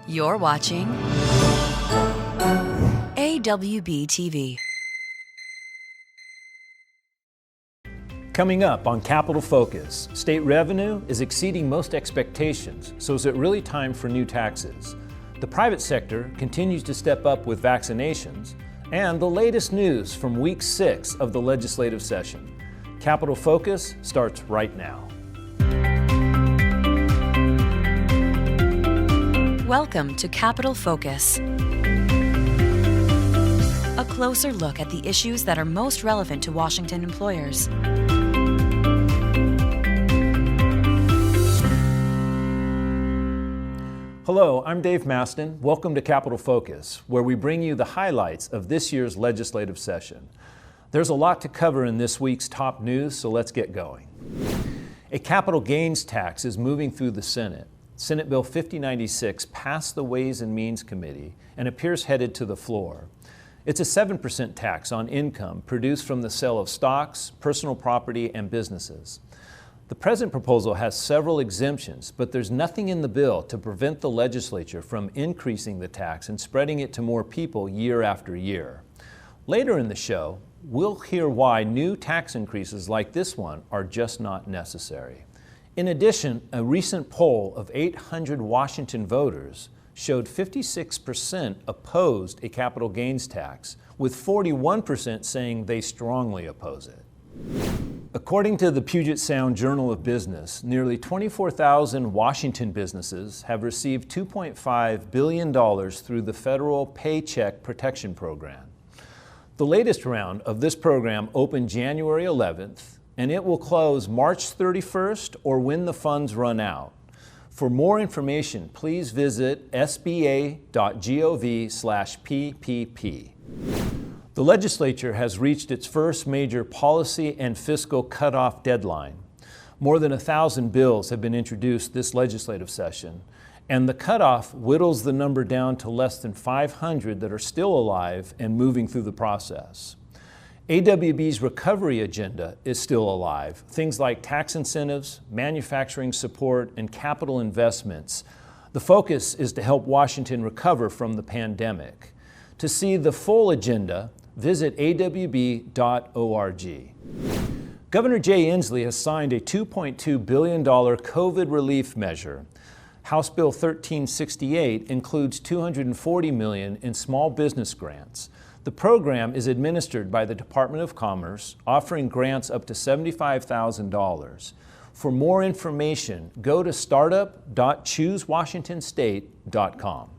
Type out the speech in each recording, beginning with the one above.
You're watching AWB TV. Coming up on Capital Focus, state revenue is exceeding most expectations, so is it really time for new taxes? The private sector continues to step up with vaccinations, and the latest news from week 6 of the legislative session. Capital Focus starts right now. Welcome to Capital Focus. A closer look at the issues that are most relevant to Washington employers. Hello, I'm Dave Maston. Welcome to Capital Focus, where we bring you the highlights of this year's legislative session. There's a lot to cover in this week's top news, so let's get going. A capital gains tax is moving through the Senate. Senate Bill 5096 passed the Ways and Means Committee and appears headed to the floor. It's a 7% tax on income produced from the sale of stocks, personal property, and businesses. The present proposal has several exemptions, but there's nothing in the bill to prevent the legislature from increasing the tax and spreading it to more people year after year. Later in the show, we'll hear why new tax increases like this one are just not necessary. In addition, a recent poll of 800 Washington voters showed 56% opposed a capital gains tax, with 41% saying they strongly oppose it. According to the Puget Sound Journal of Business, nearly 24,000 Washington businesses have received $2.5 billion through the federal Paycheck Protection Program. The latest round of this program opened January 11th, and it will close March 31st or when the funds run out. For more information, please visit sba.gov/PPP. The legislature has reached its first major policy and fiscal cutoff deadline. More than 1,000 bills have been introduced this legislative session, and the cutoff whittles the number down to less than 500 that are still alive and moving through the process. AWB's recovery agenda is still alive. Things like tax incentives, manufacturing support, and capital investments. The focus is to help Washington recover from the pandemic. To see the full agenda, visit awb.org. Governor Jay Inslee has signed a $2.2 billion COVID relief measure. House Bill 1368 includes $240 million in small business grants. The program is administered by the Department of Commerce, offering grants up to $75,000. For more information, go to startup.choosewashingtonstate.com.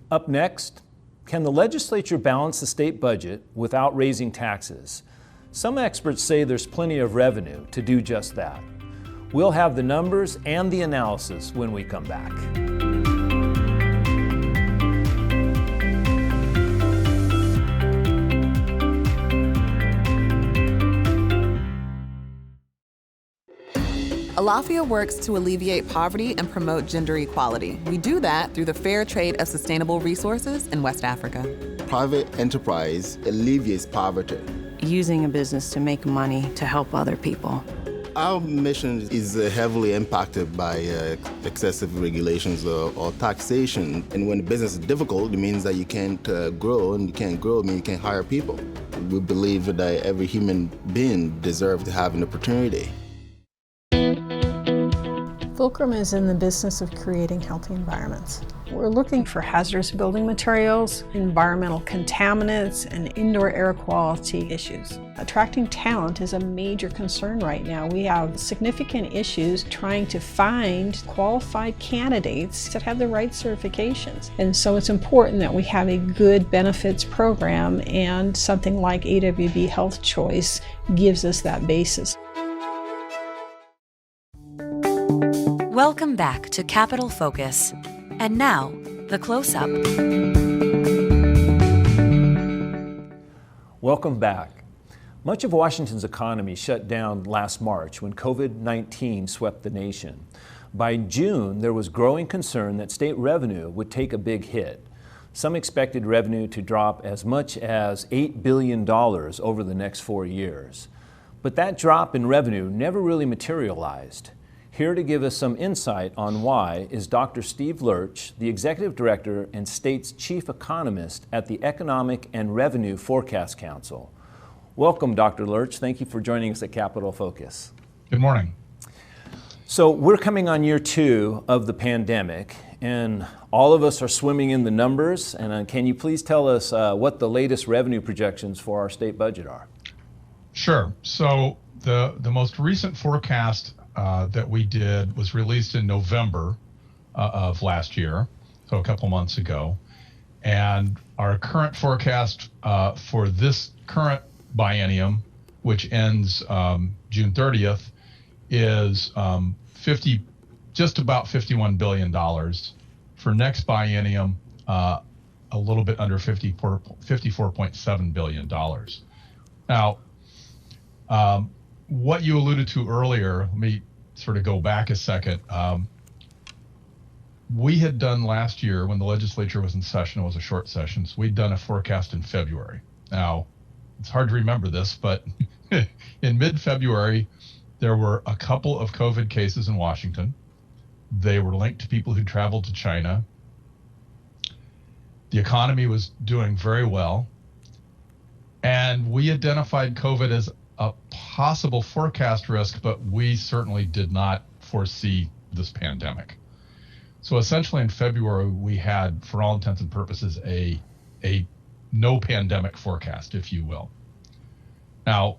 Up next, can the legislature balance the state budget without raising taxes? Some experts say there's plenty of revenue to do just that. We'll have the numbers and the analysis when we come back. Alafia works to alleviate poverty and promote gender equality. We do that through the fair trade of sustainable resources in West Africa. Private enterprise alleviates poverty. Using a business to make money to help other people. Our mission is heavily impacted by excessive regulations or taxation. And when the business is difficult, it means that you can't grow, and you can't grow, it means you can't hire people. We believe that every human being deserves to have an opportunity. Fulcrum is in the business of creating healthy environments. We're looking for hazardous building materials, environmental contaminants, and indoor air quality issues. Attracting talent is a major concern right now. We have significant issues trying to find qualified candidates that have the right certifications. And so it's important that we have a good benefits program, and something like AWB Health Choice gives us that basis. Welcome back to Capital Focus. And now, the close-up. Welcome back. Much of Washington's economy shut down last March when COVID-19 swept the nation. By June, there was growing concern that state revenue would take a big hit. Some expected revenue to drop as much as $8 billion over the next 4 years. But that drop in revenue never really materialized. Here to give us some insight on why is Dr. Steve Lurch, the Executive Director and State's Chief Economist at the Economic and Revenue Forecast Council. Welcome, Dr. Lurch. Thank you for joining us at Capital Focus. Good morning. So we're coming on year 2 of the pandemic, and all of us are swimming in the numbers. And can you please tell us what the latest revenue projections for our state budget are? Sure. So the most recent forecast that we did was released in November of last year, so a couple months ago. And our current forecast for this current biennium, which ends June 30th, is just about $51 billion. For next biennium, a little bit under $54.7 billion. Now, what you alluded to earlier, let me sort of go back a second. We had done last year, when the legislature was in session, it was a short session, so we'd done a forecast in February. Now, it's hard to remember this, but in mid-February, there were a couple of COVID cases in Washington. They were linked to people who traveled to China. The economy was doing very well. And we identified COVID as a possible forecast risk, but we certainly did not foresee this pandemic. So essentially in February, we had, for all intents and purposes, a no pandemic forecast, if you will. Now,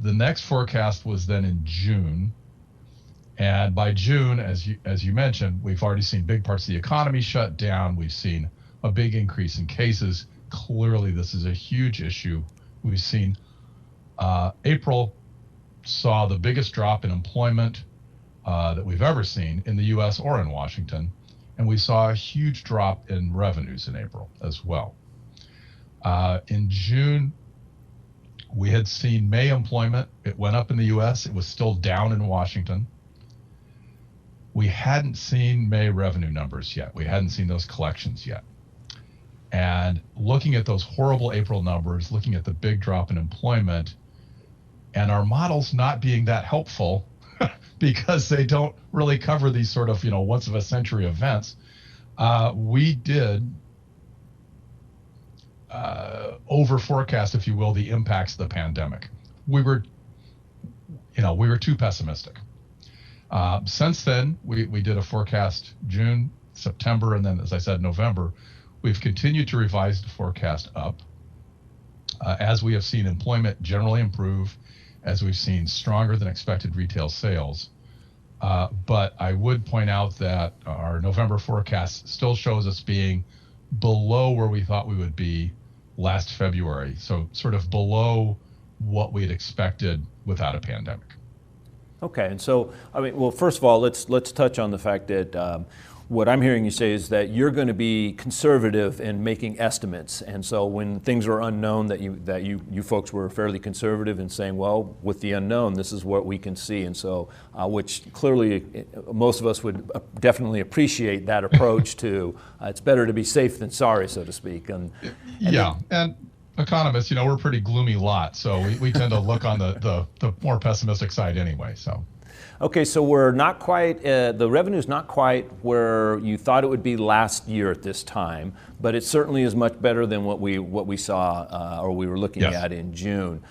the next forecast was then in June. And by June, as you mentioned, we've already seen big parts of the economy shut down. We've seen a big increase in cases. Clearly, this is a huge issue. We've seen April saw the biggest drop in employment that we've ever seen in the U.S. or in Washington, and we saw a huge drop in revenues in April as well. In June, we had seen May employment. It went up in the U.S. It was still down in Washington. We hadn't seen May revenue numbers yet. We hadn't seen those collections yet. And looking at those horrible April numbers, looking at the big drop in employment, and our models not being that helpful because they don't really cover these sort of, once of a century events, we did over forecast, if you will, the impacts of the pandemic. We were too pessimistic. Since then, we did a forecast June, September, and then, as I said, November. We've continued to revise the forecast up as we have seen employment generally improve, as we've seen stronger than expected retail sales. But I would point out that our November forecast still shows us being below where we thought we would be last February. So sort of below what we had expected without a pandemic. Okay, and so, first of all, let's touch on the fact that what I'm hearing you say is that you're going to be conservative in making estimates, and so when things are unknown, that you folks were fairly conservative in saying, well, with the unknown, this is what we can see, and so which clearly most of us would definitely appreciate that approach to. It's better to be safe than sorry, so to speak. And economists, we're a pretty gloomy lot, so we tend to look on the more pessimistic side anyway. So. Okay, so we're not quite, the revenue's not quite where you thought it would be last year at this time, but it certainly is much better than what we saw or we were looking at in June.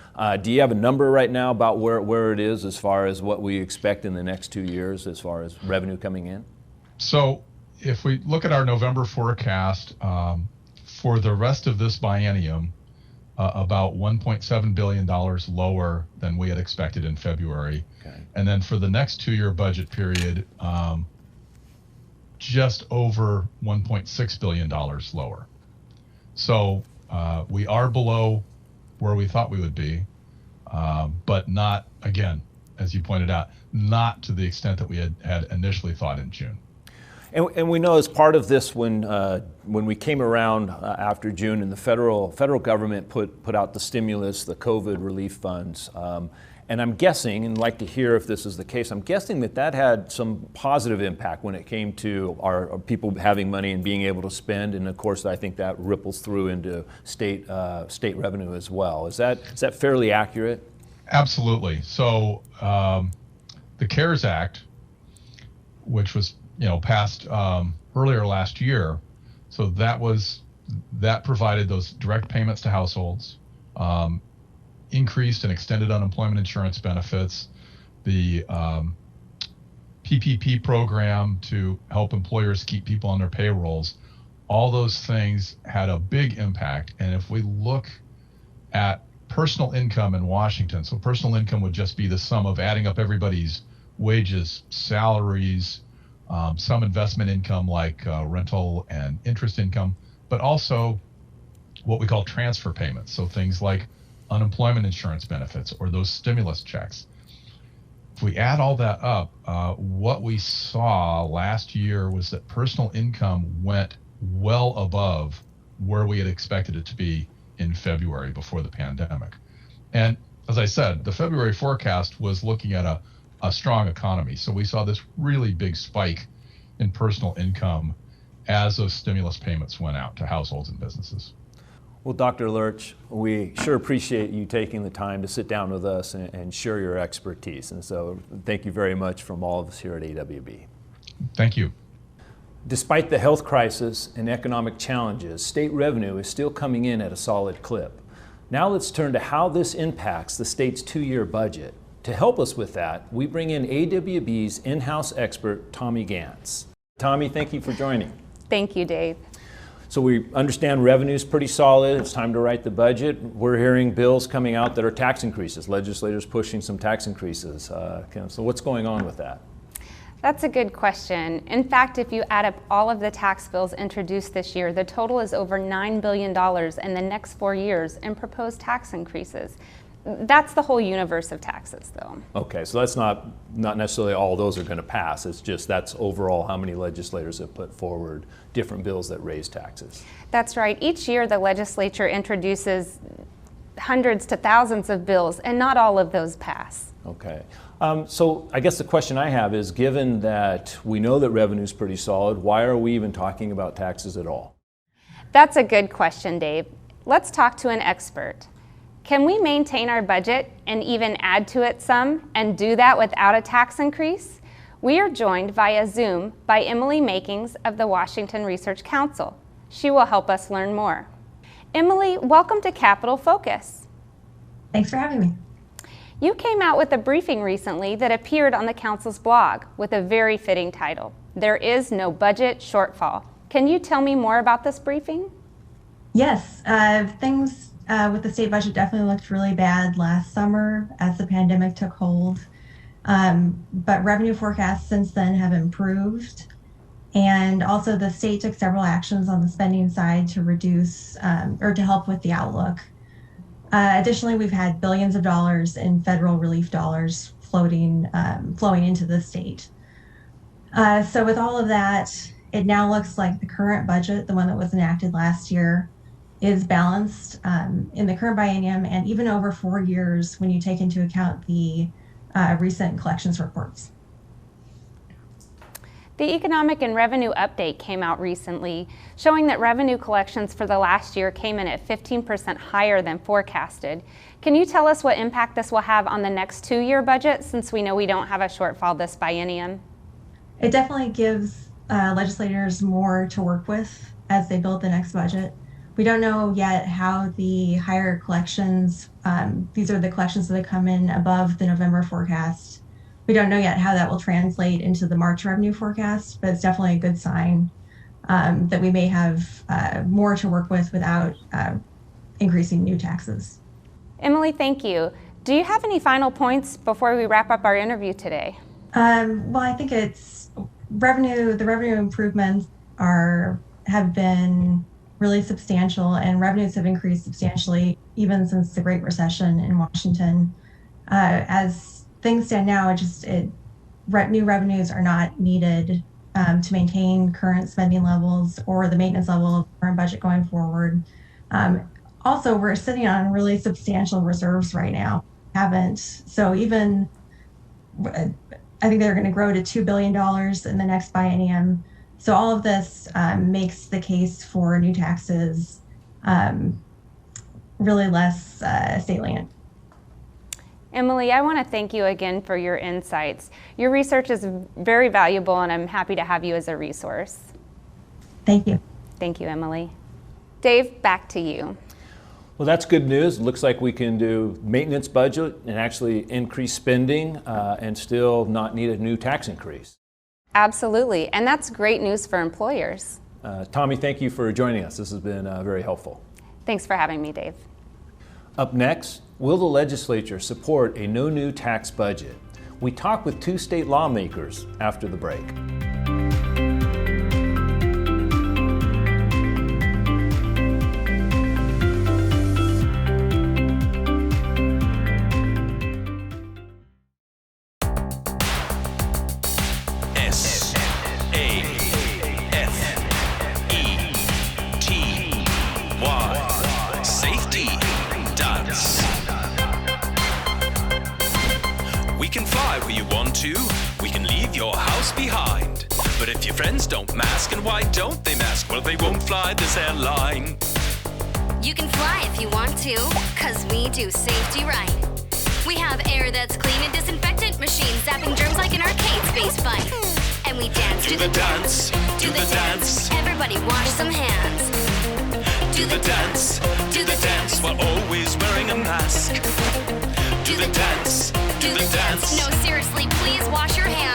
Do you have a number right now about where it is as far as what we expect in the next 2 years as far as revenue coming in? So if we look at our November forecast for the rest of this biennium, about $1.7 billion lower than we had expected in February. Okay. And then for the next 2-year budget period, just over $1.6 billion lower. So we are below where we thought we would be, but not, again, as you pointed out, not to the extent that we had initially thought in June. And we know as part of this, when we came around after June and the federal government put out the stimulus, the COVID relief funds, and I'm guessing, and like to hear if this is the case, I'm guessing that had some positive impact when it came to our people having money and being able to spend, and of course I think that ripples through into state revenue as well. Is that fairly accurate? Absolutely. So the CARES Act which was passed earlier last year. So that provided those direct payments to households, increased and extended unemployment insurance benefits, the PPP program to help employers keep people on their payrolls. All those things had a big impact. And if we look at personal income in Washington, so personal income would just be the sum of adding up everybody's wages, salaries, some investment income like rental and interest income, but also what we call transfer payments. So things like unemployment insurance benefits or those stimulus checks. If we add all that up, what we saw last year was that personal income went well above where we had expected it to be in February before the pandemic. And as I said, the February forecast was looking at a strong economy. So we saw this really big spike in personal income as those stimulus payments went out to households and businesses. Well, Dr. Lurch, we sure appreciate you taking the time to sit down with us and share your expertise. And so thank you very much from all of us here at AWB. Thank you. Despite the health crisis and economic challenges, state revenue is still coming in at a solid clip. Now let's turn to how this impacts the state's 2-year budget. To help us with that, we bring in AWB's in-house expert, Tommy Gantz. Tommy, thank you for joining. Thank you, Dave. So we understand revenue is pretty solid. It's time to write the budget. We're hearing bills coming out that are tax increases. Legislators pushing some tax increases. So what's going on with that? That's a good question. In fact, if you add up all of the tax bills introduced this year, the total is over $9 billion in the next 4 years in proposed tax increases. That's the whole universe of taxes, though. Okay, so that's not necessarily all those are going to pass. It's just that's overall how many legislators have put forward different bills that raise taxes. That's right. Each year the legislature introduces hundreds to thousands of bills, and not all of those pass. Okay. So I guess the question I have is, given that we know that revenue is pretty solid, why are we even talking about taxes at all? That's a good question, Dave. Let's talk to an expert. Can we maintain our budget and even add to it some, and do that without a tax increase? We are joined via Zoom by Emily Makings of the Washington Research Council. She will help us learn more. Emily, welcome to Capital Focus. Thanks for having me. You came out with a briefing recently that appeared on the Council's blog with a very fitting title, There is no budget shortfall. Can you tell me more about this briefing? Yes, things with the state budget definitely looked really bad last summer as the pandemic took hold. But revenue forecasts since then have improved. And also the state took several actions on the spending side to reduce or to help with the outlook. Additionally, we've had billions of dollars in federal relief dollars flowing into the state. So with all of that, it now looks like the current budget, the one that was enacted last year, is balanced in the current biennium and even over 4 years when you take into account the recent collections reports. The Economic and Revenue Update came out recently, showing that revenue collections for the last year came in at 15% higher than forecasted. Can you tell us what impact this will have on the next 2-year budget, since we know we don't have a shortfall this biennium? It definitely gives legislators more to work with as they build the next budget. We don't know yet how the higher collections, these are the collections that come in above the November forecast. We don't know yet how that will translate into the March revenue forecast, but it's definitely a good sign that we may have more to work with without increasing new taxes. Emily, thank you. Do you have any final points before we wrap up our interview today? Well, I think it's the revenue improvements have been really substantial, and revenues have increased substantially even since the Great Recession in Washington. As things stand now, new revenues are not needed to maintain current spending levels or the maintenance level of the current budget going forward. Also, we're sitting on really substantial reserves right now. So even, I think they're going to grow to $2 billion in the next biennium. So all of this makes the case for new taxes really less salient. Emily, I want to thank you again for your insights. Your research is very valuable, and I'm happy to have you as a resource. Thank you. Thank you, Emily. Dave, back to you. Well, that's good news. It looks like we can do maintenance budget and actually increase spending and still not need a new tax increase. Absolutely, and that's great news for employers. Tommy, thank you for joining us. This has been very helpful. Thanks for having me, Dave. Up next, will the legislature support a no new tax budget? We talk with two state lawmakers after the break. Behind. But if your friends don't mask, and why don't they mask? Well, they won't fly this airline. You can fly if you want to, 'cause we do safety right. We have air that's clean and disinfectant machines zapping germs like an arcade space fight. And we dance do the dance, do the dance. Everybody wash some hands. Do the dance, do the dance. We're always wearing a mask. Do the dance, do the dance. No, seriously, please wash your hands.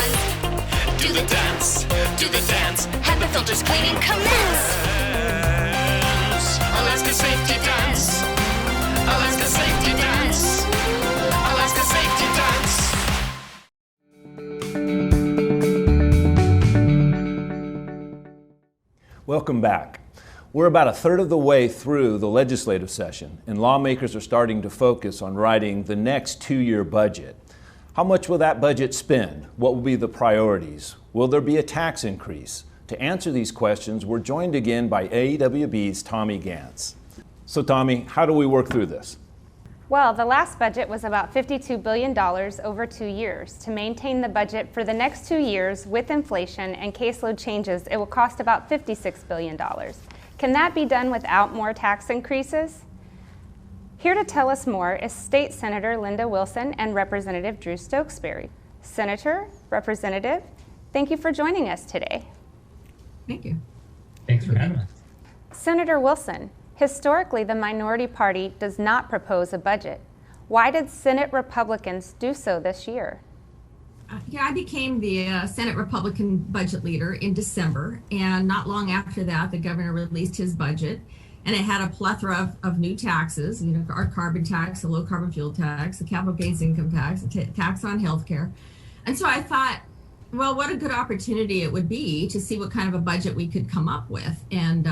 Do the dance, do the dance. HEPA filters cleaning commence. Alaska Safety Dance. Alaska Safety Dance. Alaska Safety Dance. Welcome back. We're about a third of the way through the legislative session, and lawmakers are starting to focus on writing the next two-year budget. How much will that budget spend? What will be the priorities? Will there be a tax increase? To answer these questions, we're joined again by AEWB's Tommy Gantz. So Tommy, how do we work through this? Well, the last budget was about $52 billion over 2 years. To maintain the budget for the next 2 years with inflation and caseload changes, it will cost about $56 billion. Can that be done without more tax increases? Here to tell us more is State Senator Linda Wilson and Representative Drew Stokesbury. Senator, Representative, thank you for joining us today. Thank you. Thanks for having us. Senator Wilson, historically the minority party does not propose a budget. Why did Senate Republicans do so this year? I became the Senate Republican budget leader in December, and not long after that, the governor released his budget. And it had a plethora of new taxes, our carbon tax, the low carbon fuel tax, the capital gains income tax, the tax on healthcare. And so I thought, well, what a good opportunity it would be to see what kind of a budget we could come up with and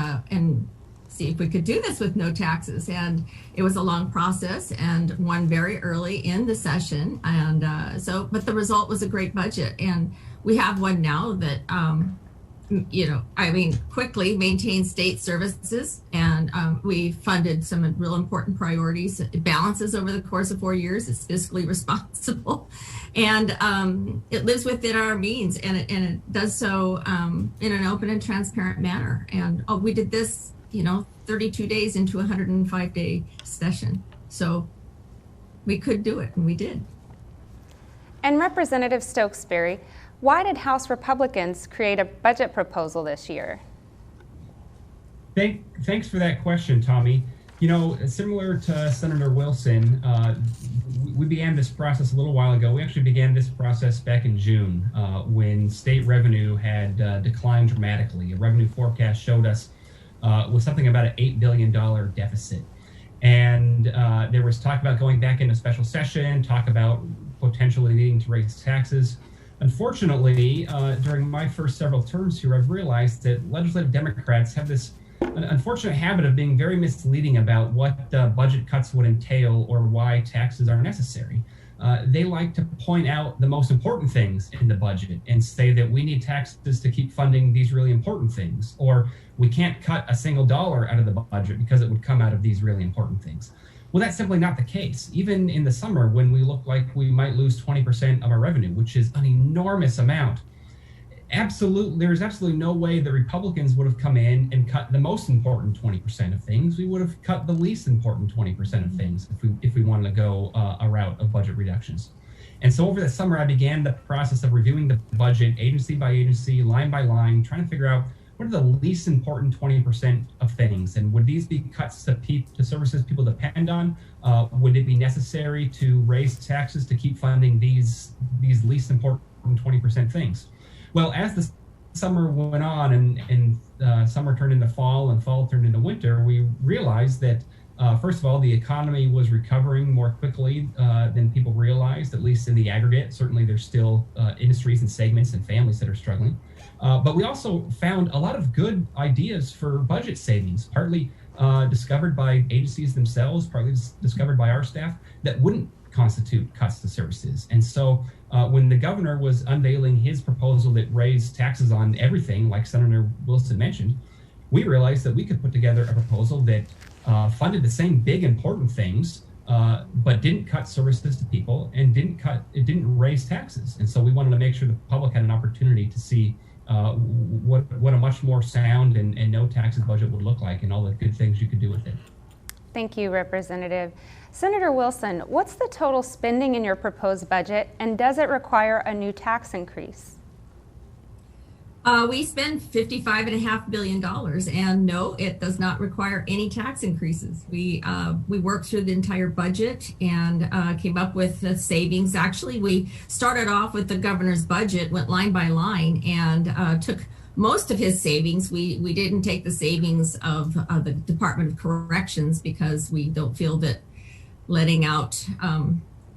see if we could do this with no taxes. And it was a long process and one very early in the session. And but the result was a great budget. And we have one now that, quickly maintain state services, and we funded some real important priorities. It balances over the course of 4 years. It's fiscally responsible, and it lives within our means, and it does so in an open and transparent manner. And we did this, 32 days into a 105-day session, so we could do it, and we did. And Representative Stokesbury, why did House Republicans create a budget proposal this year? Thanks for that question, Tommy. Similar to Senator Wilson, we began this process a little while ago. We actually began this process back in June when state revenue had declined dramatically. A revenue forecast showed us was something about an $8 billion deficit. And there was talk about going back into special session, talk about potentially needing to raise taxes. Unfortunately, during my first several terms here, I've realized that legislative Democrats have this unfortunate habit of being very misleading about what budget cuts would entail or why taxes are necessary. They like to point out the most important things in the budget and say that we need taxes to keep funding these really important things, or we can't cut a single dollar out of the budget because it would come out of these really important things. Well, that's simply not the case. Even in the summer, when we look like we might lose 20% of our revenue, which is an enormous amount, There's absolutely no way the Republicans would have come in and cut the most important 20% of things. We would have cut the least important 20% of things if we wanted to go a route of budget reductions. And so over the summer, I began the process of reviewing the budget agency by agency, line by line, trying to figure out what are the least important 20% of things, and would these be cuts to services people depend on? Would it be necessary to raise taxes to keep funding these least important 20% things? Well, as the summer went on and summer turned into fall and fall turned into winter, we realized that first of all, the economy was recovering more quickly than people realized, at least in the aggregate. Certainly there's still industries and segments and families that are struggling. But we also found a lot of good ideas for budget savings, partly discovered by agencies themselves, partly discovered by our staff, that wouldn't constitute cuts to services. And so when the governor was unveiling his proposal that raised taxes on everything, like Senator Wilson mentioned, we realized that we could put together a proposal that funded the same big important things, but didn't cut services to people and it didn't raise taxes. And so we wanted to make sure the public had an opportunity to see what a much more sound and no taxes budget would look like and all the good things you could do with it. Thank you, Representative. Senator Wilson, what's the total spending in your proposed budget, and does it require a new tax increase? We spend $55.5 billion, and no, it does not require any tax increases. We worked through the entire budget and came up with the savings. Actually, we started off with the governor's budget, went line by line, and took most of his savings. We didn't take the savings of the Department of Corrections because we don't feel that letting out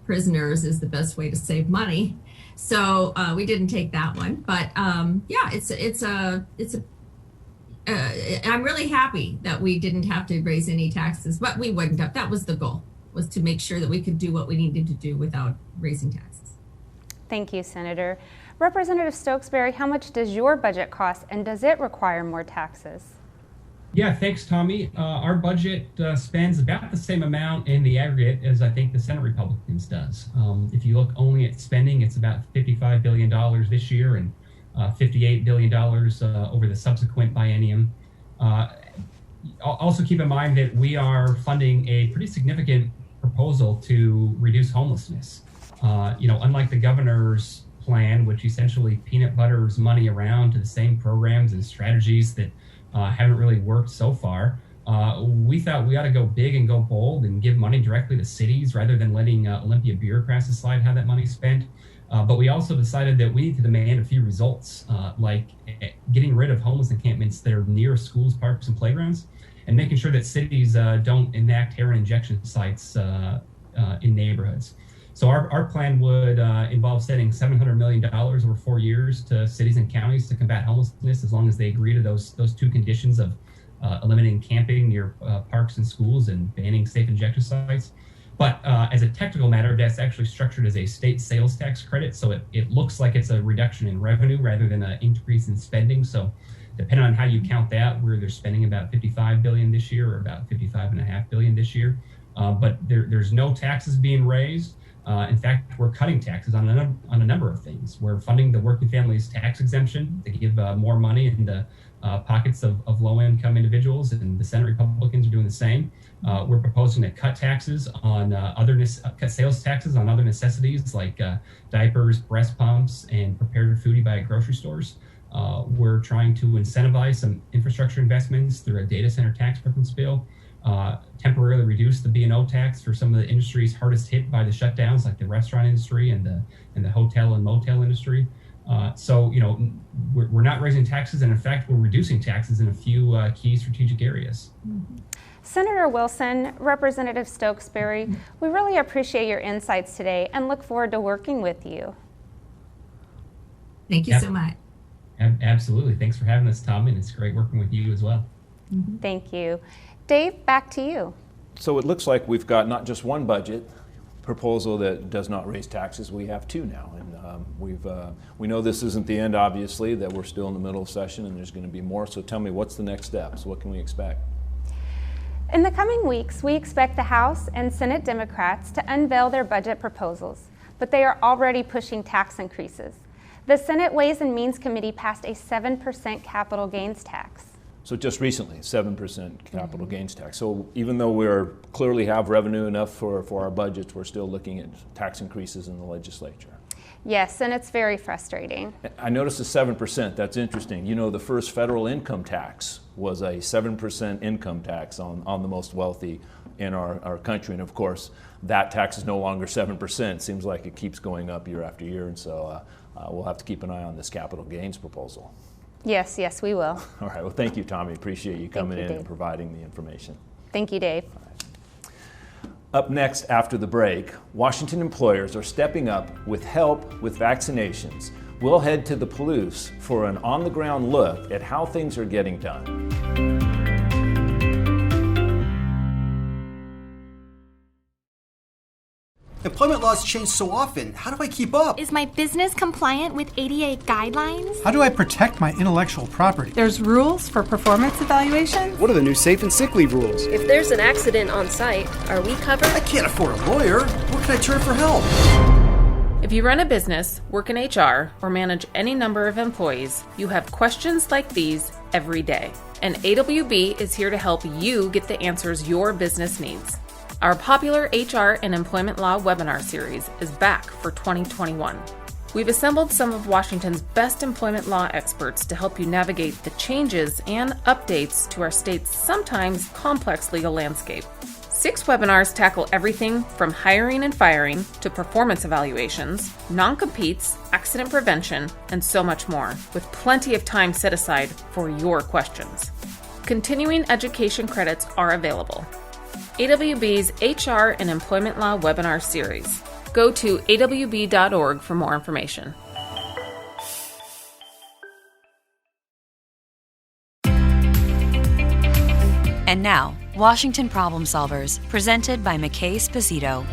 prisoners is the best way to save money. So we didn't take that one, but yeah, I'm really happy that we didn't have to raise any taxes, but we wouldn't have. That was the goal, was to make sure that we could do what we needed to do without raising taxes. Thank you, Senator. Representative Stokesbury, how much does your budget cost, and does it require more taxes? Yeah, thanks, Tommy. Our budget spends about the same amount in the aggregate as I think the Senate Republicans does. If you look only at spending, it's about $55 billion this year and $58 billion over the subsequent biennium. Also keep in mind that we are funding a pretty significant proposal to reduce homelessness. Unlike the governor's plan, which essentially peanut butters money around to the same programs and strategies that haven't really worked so far, we thought we ought to go big and go bold and give money directly to cities rather than letting Olympia bureaucrats decide how that money's spent. But we also decided that we need to demand a few results, like getting rid of homeless encampments that are near schools, parks, and playgrounds, and making sure that cities don't enact heroin injection sites in neighborhoods. So our plan would involve setting $700 million over 4 years to cities and counties to combat homelessness, as long as they agree to those two conditions of eliminating camping near parks and schools and banning safe injection sites. But as a technical matter, that's actually structured as a state sales tax credit. So it looks like it's a reduction in revenue rather than an increase in spending. So depending on how you count that, we're either spending about $55 billion this year or about $55.5 billion this year. But there's no taxes being raised. In fact, we're cutting taxes on a number of things. We're funding the working families tax exemption to give more money in the pockets of low-income individuals, and the Senate Republicans are doing the same. We're proposing to cut taxes on cut sales taxes on other necessities like diapers, breast pumps, and prepared food you buy at grocery stores. We're trying to incentivize some infrastructure investments through a data center tax preference bill. Temporarily reduce the B&O tax for some of the industries hardest hit by the shutdowns, like the restaurant industry and the hotel and motel industry. So we're not raising taxes, and in fact, we're reducing taxes in a few key strategic areas. Mm-hmm. Senator Wilson, Representative Stokesbury, we really appreciate your insights today and look forward to working with you. Thank you so much. Absolutely. Thanks for having us, Tom, and it's great working with you as well. Mm-hmm. Thank you. Dave, back to you. So it looks like we've got not just one budget proposal that does not raise taxes, we have two now. And we know this isn't the end, obviously, that we're still in the middle of session and there's going to be more. So tell me, what's the next steps? What can we expect? In the coming weeks, we expect the House and Senate Democrats to unveil their budget proposals, but they are already pushing tax increases. The Senate Ways and Means Committee passed a 7% capital gains tax. So just recently, 7% capital gains tax. So even though we're clearly have revenue enough for our budgets, we're still looking at tax increases in the legislature. Yes, and it's very frustrating. I noticed the 7%, that's interesting. You know, the first federal income tax was a 7% income tax on the most wealthy in our country. And of course, that tax is no longer 7%. Seems like it keeps going up year after year. And so we'll have to keep an eye on this capital gains proposal. Yes, we will. All right, well, thank you, Tommy. Appreciate you coming in Dave. and providing the information. Thank you, Dave. Up next after the break, Washington employers are stepping up with help with vaccinations. We'll head to the Palouse for an on-the-ground look at how things are getting done. Employment laws change so often. How do I keep up? Is my business compliant with ADA guidelines? How do I protect my intellectual property? There's rules for performance evaluations. What are the new safe and sick leave rules? If there's an accident on site, are we covered? I can't afford a lawyer. Where can I turn for help? If you run a business, work in HR, or manage any number of employees, you have questions like these every day. And AWB is here to help you get the answers your business needs. Our popular HR and employment law webinar series is back for 2021. We've assembled some of Washington's best employment law experts to help you navigate the changes and updates to our state's sometimes complex legal landscape. 6 webinars tackle everything from hiring and firing to performance evaluations, non-competes, accident prevention, and so much more, with plenty of time set aside for your questions. Continuing education credits are available. AWB's HR and Employment Law Webinar Series. Go to awb.org for more information. And now, Washington Problem Solvers, presented by McKay Sposito.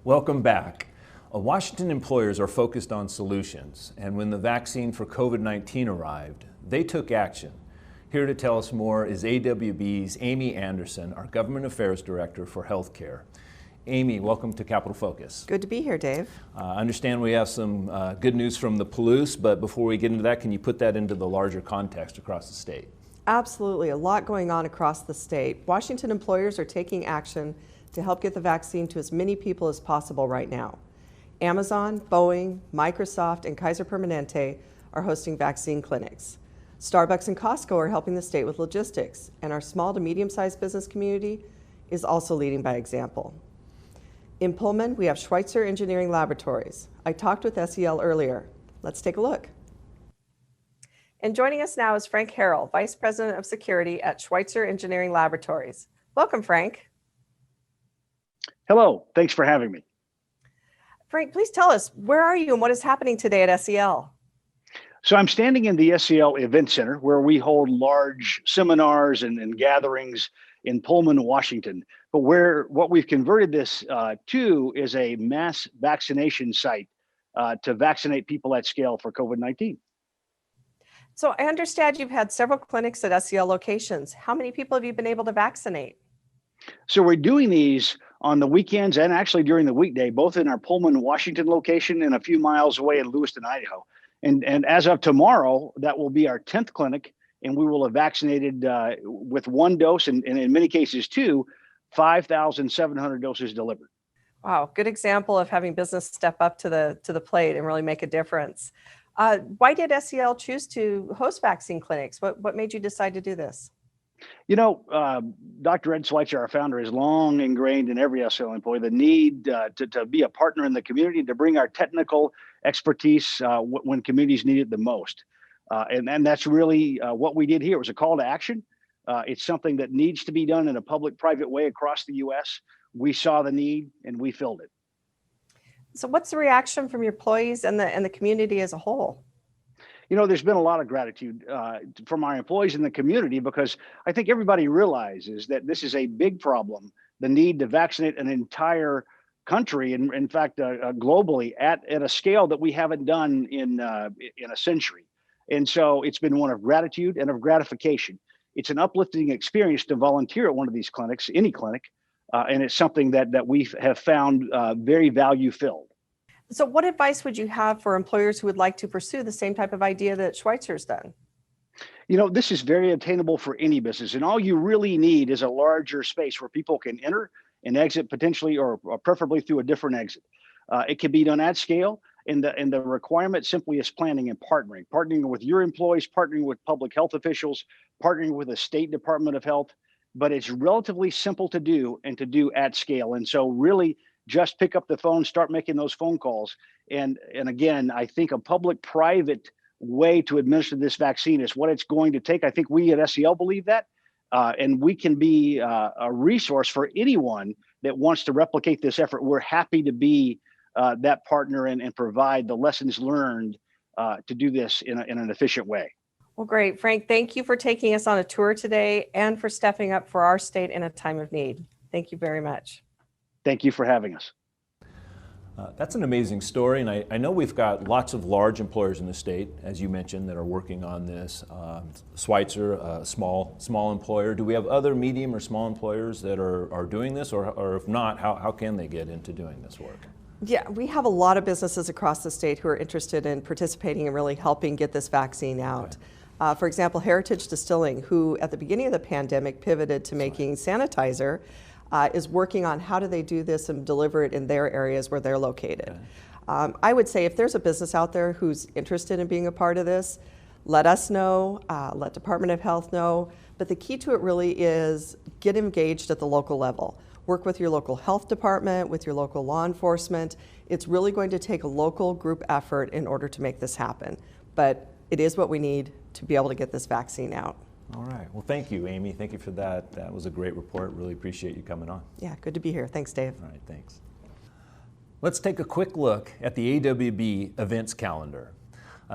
Welcome back. Washington employers are focused on solutions, and when the vaccine for COVID-19 arrived, they took action. Here to tell us more is AWB's Amy Anderson, our Government Affairs Director for Healthcare. Amy, welcome to Capital Focus. Good to be here, Dave. I understand we have some good news from the Palouse, but before we get into that, can you put that into the larger context across the state? Absolutely, a lot going on across the state. Washington employers are taking action to help get the vaccine to as many people as possible right now. Amazon, Boeing, Microsoft, and Kaiser Permanente are hosting vaccine clinics. Starbucks and Costco are helping the state with logistics, and our small to medium-sized business community is also leading by example. In Pullman, we have Schweitzer Engineering Laboratories. I talked with SEL earlier. Let's take a look. And joining us now is Frank Harrell, Vice President of Security at Schweitzer Engineering Laboratories. Welcome, Frank. Hello, thanks for having me. Frank, please tell us, where are you and what is happening today at SEL? So I'm standing in the SEL Event Center where we hold large seminars and gatherings in Pullman, Washington. But what we've converted this to is a mass vaccination site to vaccinate people at scale for COVID-19. So I understand you've had several clinics at SEL locations. How many people have you been able to vaccinate? So we're doing these on the weekends and actually during the weekday, both in our Pullman, Washington location and a few miles away in Lewiston, Idaho. And as of tomorrow, that will be our 10th clinic, and we will have vaccinated with 1 dose, and in many cases 2, 5,700 doses delivered. Wow, good example of having business step up to the plate and really make a difference. Why did SEL choose to host vaccine clinics? What made you decide to do this? You know, Dr. Ed Schweitzer, our founder, is long ingrained in every SEL employee the need to be a partner in the community, to bring our technical expertise when communities need it the most. And that's really what we did here. It was a call to action. It's something that needs to be done in a public-private way across the U.S. We saw the need and we filled it. So what's the reaction from your employees and the community as a whole? You know, there's been a lot of gratitude from our employees in the community because I think everybody realizes that this is a big problem, the need to vaccinate an entire country, and in fact, globally at a scale that we haven't done in a century. And so it's been one of gratitude and of gratification. It's an uplifting experience to volunteer at one of these clinics, any clinic, and it's something that we have found very value filled. So what advice would you have for employers who would like to pursue the same type of idea that Schweitzer's done? This is very attainable for any business, and all you really need is a larger space where people can enter and exit potentially, or preferably through a different exit. It can be done at scale, and the requirement simply is planning and partnering with your employees, partnering with public health officials, partnering with the State Department of Health. But it's relatively simple to do, and to do at scale. And so really just pick up the phone, start making those phone calls. And again, I think a public-private way to administer this vaccine is what it's going to take. I think we at SEL believe that, and we can be a resource for anyone that wants to replicate this effort. We're happy to be that partner and provide the lessons learned to do this in an efficient way. Well, great. Frank, thank you for taking us on a tour today and for stepping up for our state in a time of need. Thank you very much. Thank you for having us. That's an amazing story, and I know we've got lots of large employers in the state, as you mentioned, that are working on this. Schweitzer, a small employer. Do we have other medium or small employers that are doing this, or if not, how can they get into doing this work? Yeah, we have a lot of businesses across the state who are interested in participating and really helping get this vaccine out. Okay. For example, Heritage Distilling, who at the beginning of the pandemic pivoted to making sanitizer, is working on how do they do this and deliver it in their areas where they're located. Okay. I would say if there's a business out there who's interested in being a part of this, let us know, let Department of Health know. But the key to it really is get engaged at the local level. Work with your local health department, with your local law enforcement. It's really going to take a local group effort in order to make this happen. But it is what we need to be able to get this vaccine out. All right. Well, thank you, Amy. Thank you for that. That was a great report. Really appreciate you coming on. Yeah, good to be here. Thanks, Dave. All right, thanks. Let's take a quick look at the AWB events calendar.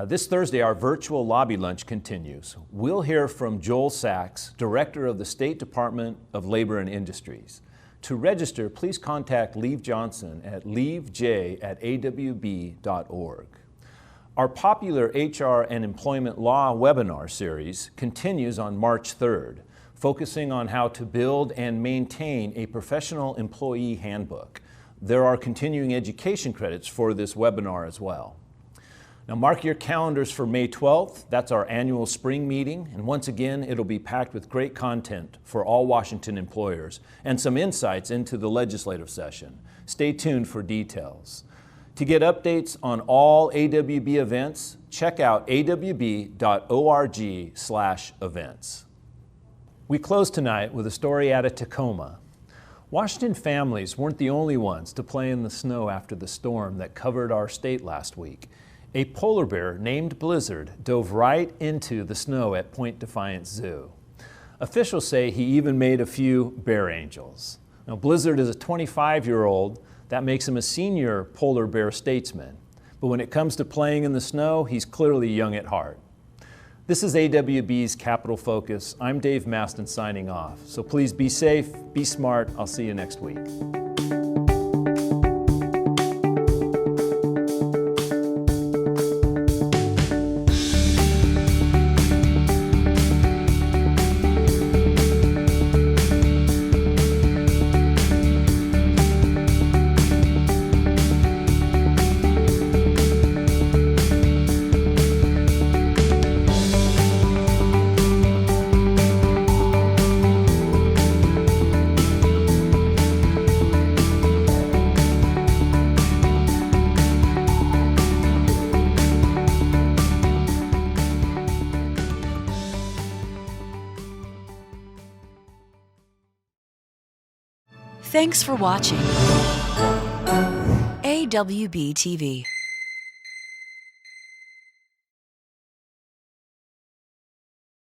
This Thursday, our virtual lobby lunch continues. We'll hear from Joel Sachs, Director of the State Department of Labor and Industries. To register, please contact Leave Johnson at leavej@awb.org. Our popular HR and employment law webinar series continues on March 3rd, focusing on how to build and maintain a professional employee handbook. There are continuing education credits for this webinar as well. Now mark your calendars for May 12th. That's our annual spring meeting, and once again, it'll be packed with great content for all Washington employers and some insights into the legislative session. Stay tuned for details. To get updates on all AWB events, check out awb.org/events. We close tonight with a story out of Tacoma. Washington families weren't the only ones to play in the snow after the storm that covered our state last week. A polar bear named Blizzard dove right into the snow at Point Defiance Zoo. Officials say he even made a few bear angels. Now, Blizzard is a 25-year-old. That makes him a senior polar bear statesman. But when it comes to playing in the snow, he's clearly young at heart. This is AWB's Capital Focus. I'm Dave Maston signing off. So please be safe, be smart. I'll see you next week. Thanks for watching AWB TV.